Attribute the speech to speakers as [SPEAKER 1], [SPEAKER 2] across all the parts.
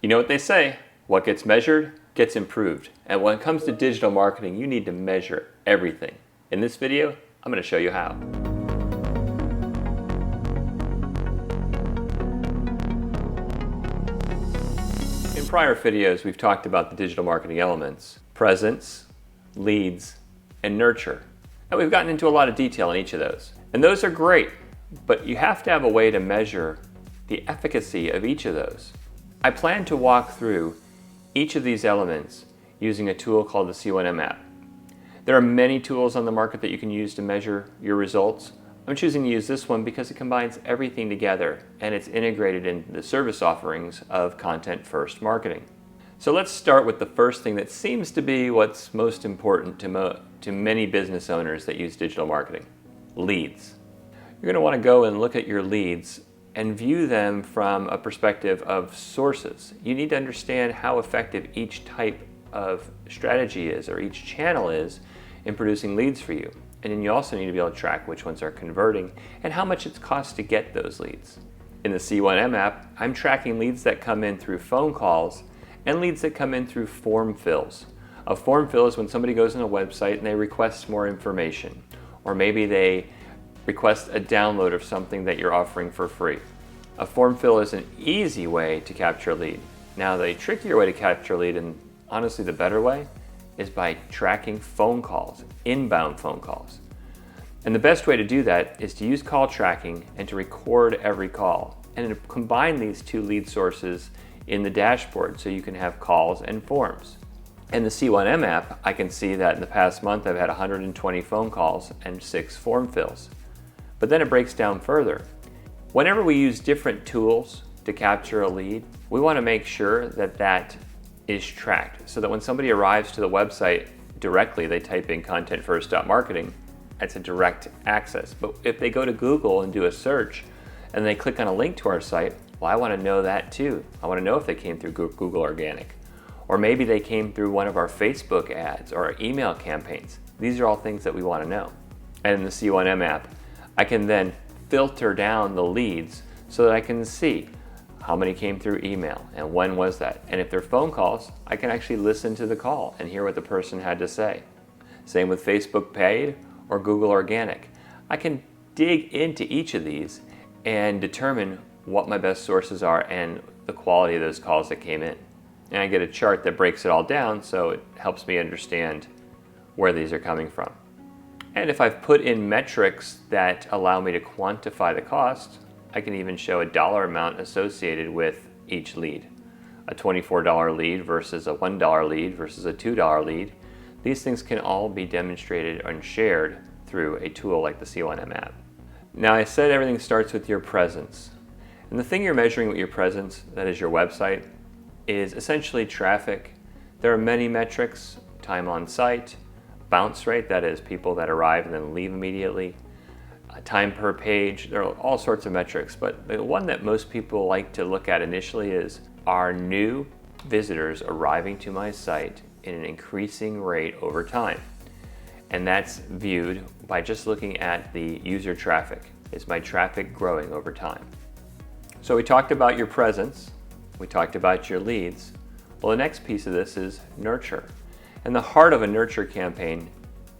[SPEAKER 1] You know what they say, what gets measured gets improved. And when it comes to digital marketing, you need to measure everything. In this video, I'm going to show you how. In prior videos, we've talked about the digital marketing elements: presence, leads, and nurture. And we've gotten into a lot of detail in each of those. And those are great, but you have to have a way to measure the efficacy of each of those. I plan to walk through each of these elements using a tool called the C1M app. There are many tools on the market that you can use to measure your results. I'm choosing to use this one because it combines everything together and it's integrated into the service offerings of content-first marketing. So let's start with the first thing that seems to be what's most important to many business owners that use digital marketing: leads. You're going to want to go and look at your leads and view them from a perspective of sources. You need to understand how effective each type of strategy is, or each channel is, in producing leads for you. And then you also need to be able to track which ones are converting and how much it costs to get those leads. In the C1M app, I'm tracking leads that come in through phone calls and leads that come in through form fills. A form fill is when somebody goes on a website and they request more information, or maybe they request a download of something that you're offering for free. A form fill is an easy way to capture a lead. Now, the trickier way to capture a lead, and honestly the better way, is by tracking phone calls, inbound phone calls. And the best way to do that is to use call tracking and to record every call, and to combine these two lead sources in the dashboard so you can have calls and forms. In the C1M app, I can see that in the past month I've had 120 phone calls and 6 form fills. But then it breaks down further. Whenever we use different tools to capture a lead, we want to make sure that that is tracked, so that when somebody arrives to the website directly, they type in contentfirst.marketing, that's a direct access. But if they go to Google and do a search and they click on a link to our site, well, I want to know that too. I want to know if they came through Google Organic, or maybe they came through one of our Facebook ads or our email campaigns. These are all things that we want to know. And in the C1M app, I can then filter down the leads so that I can see how many came through email and when was that. And if they're phone calls, I can actually listen to the call and hear what the person had to say. Same with Facebook paid or Google Organic. I can dig into each of these and determine what my best sources are and the quality of those calls that came in. And I get a chart that breaks it all down, so it helps me understand where these are coming from. And if I've put in metrics that allow me to quantify the cost, I can even show a dollar amount associated with each lead. A $24 lead versus a $1 lead versus a $2 lead. These things can all be demonstrated and shared through a tool like the C1M app. Now, I said everything starts with your presence. And the thing you're measuring with your presence, that is your website, is essentially traffic. There are many metrics: time on site, bounce rate, that is people that arrive and then leave immediately, time per page. There are all sorts of metrics, but the one that most people like to look at initially is, are new visitors arriving to my site in an increasing rate over time? And that's viewed by just looking at the user traffic. Is my traffic growing over time? So we talked about your presence, we talked about your leads. Well, the next piece of this is nurture. And the heart of a nurture campaign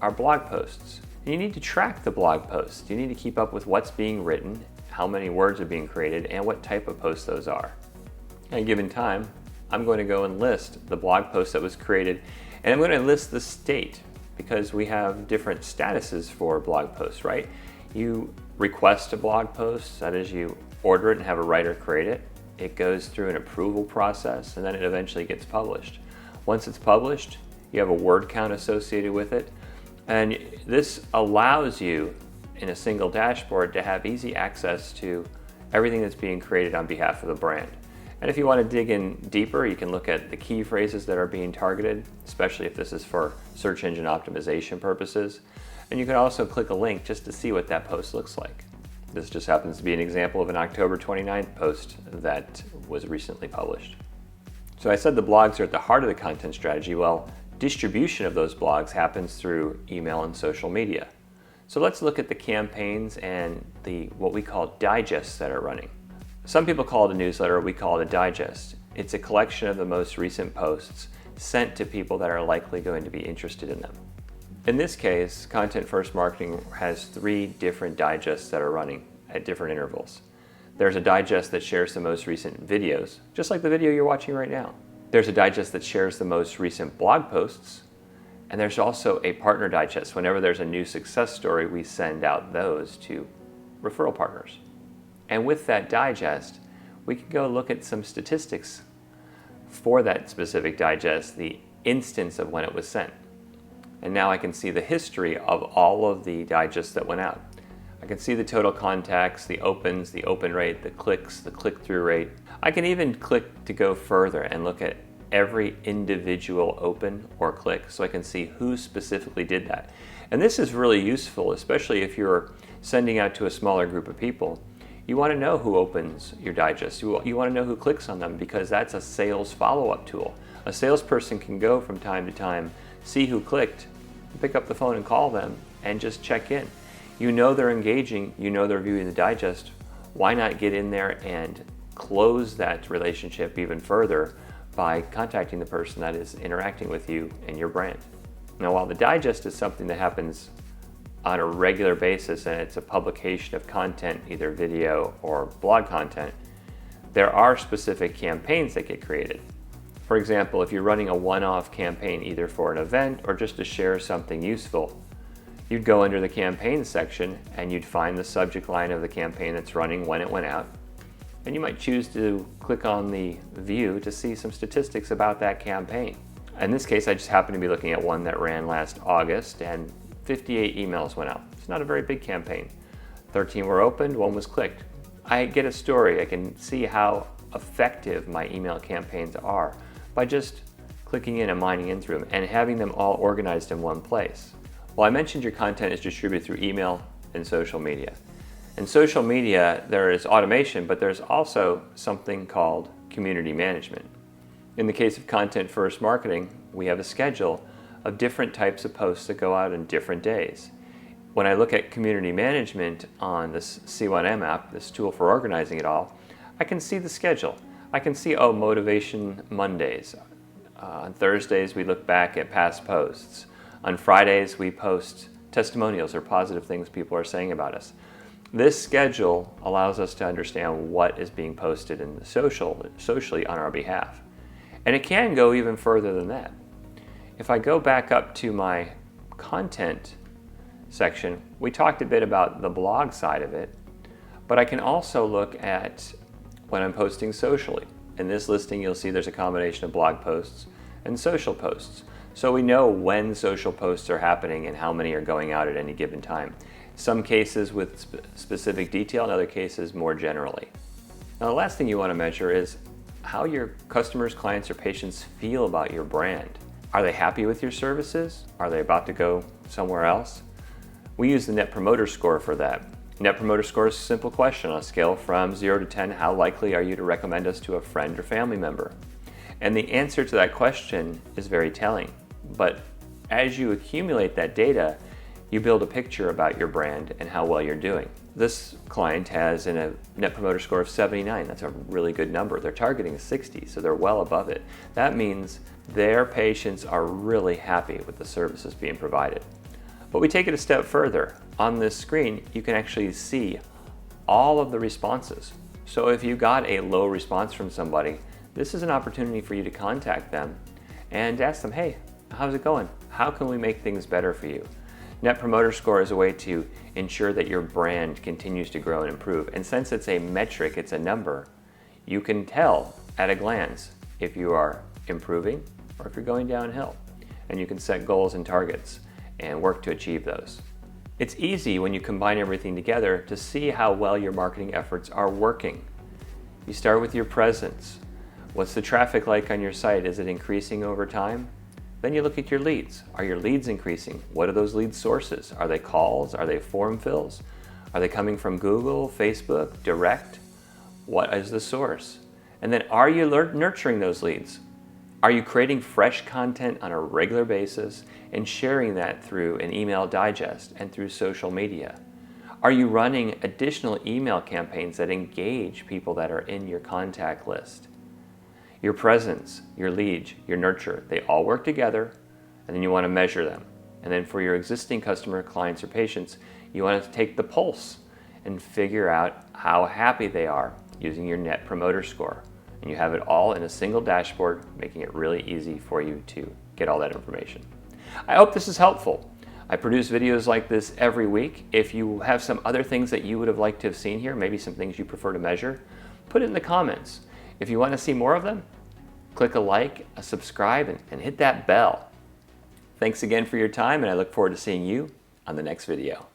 [SPEAKER 1] are blog posts. And you need to track the blog posts. You need to keep up with what's being written, how many words are being created, and what type of posts those are. At a given time, I'm going to go and list the blog post that was created, and I'm going to list the state, because we have different statuses for blog posts, right? You request a blog post, that is, you order it and have a writer create it. It goes through an approval process, and then it eventually gets published. Once it's published, you have a word count associated with it, and this allows you in a single dashboard to have easy access to everything that's being created on behalf of the brand. And if you want to dig in deeper, you can look at the key phrases that are being targeted, especially if this is for search engine optimization purposes. And you can also click a link just to see what that post looks like. This just happens to be an example of an October 29th post that was recently published. So I said the blogs are at the heart of the content strategy. Well, distribution of those blogs happens through email and social media. So let's look at the campaigns and what we call digests that are running. Some people call it a newsletter, we call it a digest. It's a collection of the most recent posts sent to people that are likely going to be interested in them. In this case, Content First Marketing has 3 different digests that are running at different intervals. There's a digest that shares the most recent videos, just like the video you're watching right now. There's a digest that shares the most recent blog posts, and there's also a partner digest. Whenever there's a new success story, we send out those to referral partners. And with that digest, we can go look at some statistics for that specific digest, the instance of when it was sent. And now I can see the history of all of the digests that went out. I can see the total contacts, the opens, the open rate, the clicks, the click-through rate. I can even click to go further and look at every individual open or click so I can see who specifically did that. And this is really useful, especially if you're sending out to a smaller group of people. You want to know who opens your digest. You want to know who clicks on them, because that's a sales follow-up tool. A salesperson can go from time to time, see who clicked, pick up the phone and call them, and just check in. You know they're engaging, you know they're viewing the digest. Why not get in there and close that relationship even further by contacting the person that is interacting with you and your brand? Now, while the digest is something that happens on a regular basis and it's a publication of content, either video or blog content, there are specific campaigns that get created. For example, if you're running a one-off campaign either for an event or just to share something useful, you'd go under the campaign section and you'd find the subject line of the campaign that's running when it went out. And you might choose to click on the view to see some statistics about that campaign. In this case, I just happen to be looking at one that ran last August, and 58 emails went out. It's not a very big campaign. 13 were opened, 1 was clicked. I get a story. I can see how effective my email campaigns are by just clicking in and mining in through them and having them all organized in one place. Well, I mentioned your content is distributed through email and social media. In social media, there is automation, but there's also something called community management. In the case of Content First Marketing, we have a schedule of different types of posts that go out on different days. When I look at community management on this C1M app, this tool for organizing it all, I can see the schedule. I can see, Motivation Mondays. On Thursdays, we look back at past posts. On Fridays, we post testimonials or positive things people are saying about us. This schedule allows us to understand what is being posted in the socially on our behalf. And it can go even further than that. If I go back up to my content section, we talked a bit about the blog side of it, but I can also look at when I'm posting socially. In this listing, you'll see there's a combination of blog posts and social posts. So we know when social posts are happening and how many are going out at any given time. Some cases with specific detail, in other cases more generally. Now, the last thing you want to measure is how your customers, clients, or patients feel about your brand. Are they happy with your services? Are they about to go somewhere else? We use the Net Promoter Score for that. Net Promoter Score is a simple question on a scale from 0 to 10, how likely are you to recommend us to a friend or family member? And the answer to that question is very telling. But as you accumulate that data, you build a picture about your brand and how well you're doing. This client has a Net Promoter Score of 79. That's a really good number. They're targeting 60, so they're well above it. That means their patients are really happy with the services being provided. But we take it a step further. On this screen, you can actually see all of the responses. So if you got a low response from somebody, this is an opportunity for you to contact them and ask them, hey, how's it going? How can we make things better for you? Net Promoter Score is a way to ensure that your brand continues to grow and improve. And since it's a metric, it's a number, you can tell at a glance if you are improving or if you're going downhill. And you can set goals and targets and work to achieve those. It's easy when you combine everything together to see how well your marketing efforts are working. You start with your presence. What's the traffic like on your site? Is it increasing over time? Then you look at your leads. Are your leads increasing? What are those lead sources? Are they calls? Are they form fills? Are they coming from Google, Facebook, direct? What is the source? And then are you nurturing those leads? Are you creating fresh content on a regular basis and sharing that through an email digest and through social media? Are you running additional email campaigns that engage people that are in your contact list? Your presence, your leads, your nurture, they all work together, and then you want to measure them. And then for your existing customer, clients, or patients, you want to take the pulse and figure out how happy they are using your Net Promoter Score. And you have it all in a single dashboard, making it really easy for you to get all that information. I hope this is helpful. I produce videos like this every week. If you have some other things that you would have liked to have seen here, maybe some things you prefer to measure, put it in the comments. If you want to see more of them, click a like, a subscribe, and hit that bell. Thanks again for your time, and I look forward to seeing you on the next video.